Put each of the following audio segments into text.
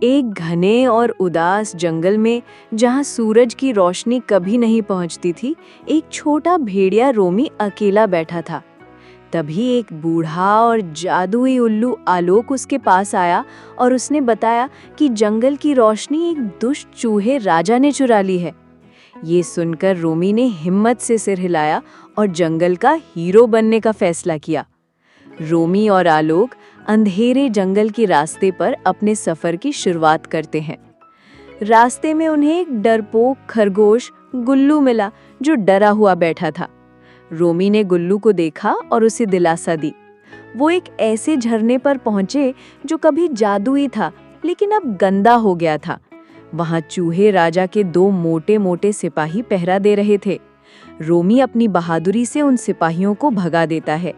एक घने और उदास जंगल में, जहां सूरज की रोशनी कभी नहीं पहुंचती थी, एक छोटा भेड़िया रोमी अकेला बैठा था। तभी एक बूढ़ा और जादुई उल्लू आलोक उसके पास आया और उसने बताया कि जंगल की रोशनी एक दुष्ट चूहे राजा ने चुरा ली है। ये सुनकर रोमी ने हिम्मत से सिर हिलाया और जंगल का हीरो बनने का फैसला किया। रोमी और आलोक अंधेरे जंगल के रास्ते पर अपने सफर की शुरुआत करते हैं। रास्ते में उन्हें एक डरपोक खरगोश गुल्लू मिला जो डरा हुआ बैठा था। रोमी ने गुल्लू को देखा और उसे दिलासा दी। वो एक ऐसे झरने पर पहुंचे जो कभी जादुई था लेकिन अब गंदा हो गया था। वहां चूहे राजा के 2 मोटे-मोटे सिपाही पहरा दे रहे थे। रोमी अपनी बहादुरी से उन सिपाहियों को भगा देता है।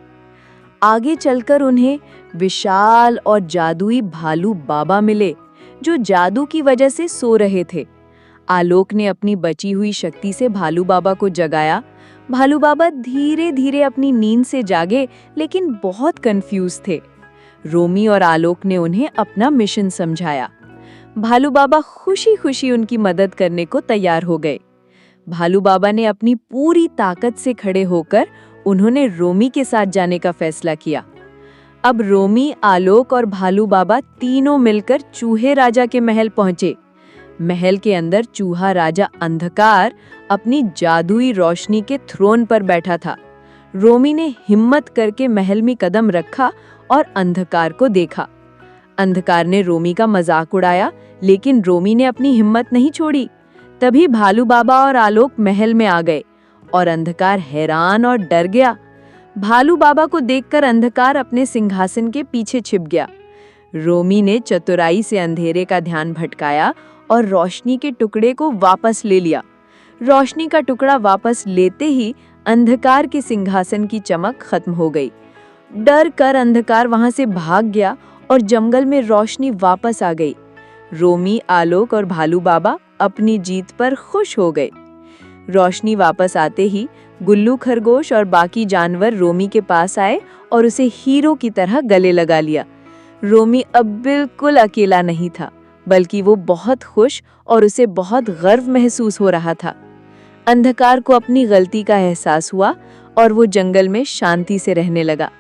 आगे चलकर उन्हें विशाल और जादुई भालू बाबा मिले जो जादू की वजह से सो रहे थे। आलोक ने अपनी बची हुई शक्ति से भालू बाबा को जगाया। भालू बाबा धीरे धीरे अपनी नींद से जागे लेकिन बहुत कंफ्यूज थे। रोमी और आलोक ने उन्हें अपना मिशन समझाया। भालू बाबा खुशी खुशी उनकी मदद करने को तैयार हो गए। भालू बाबा ने अपनी पूरी ताकत से खड़े होकर उन्होंने रोमी के साथ जाने का फैसला किया। अब रोमी, आलोक और भालू बाबा तीनों मिलकर चूहे राजा के महल पहुंचे। महल के अंदर चूहा राजा अंधकार अपनी जादुई रोशनी के थ्रोन पर बैठा था। रोमी ने हिम्मत करके महल में कदम रखा और अंधकार को देखा। अंधकार ने रोमी का मजाक उड़ाया लेकिन रोमी ने अपनी हिम्मत नहीं छोड़ी। तभी भालू बाबा और आलोक महल में आ गए और अंधकार हैरान और डर गया। भालू बाबा को देखकर अंधकार अपने सिंहासन के पीछे छिप गया। रोमी ने चतुराई से अंधेरे का ध्यान भटकाया और रोशनी के टुकड़े को वापस ले लिया। रोशनी का टुकड़ा वापस लेते ही अंधकार के सिंहासन की चमक खत्म हो गई। डर कर अंधकार वहां से भाग गया और जंगल में रोशनी वापस आ गई। रोमी, आलोक और भालू बाबा अपनी जीत पर खुश हो गए। रोशनी वापस आते ही गुल्लू खरगोश और बाकी जानवर रोमी के पास आए और उसे हीरो की तरह गले लगा लिया। रोमी अब बिल्कुल अकेला नहीं था, बल्कि वो बहुत खुश और उसे बहुत गर्व महसूस हो रहा था। अंधकार को अपनी गलती का एहसास हुआ और वो जंगल में शांति से रहने लगा।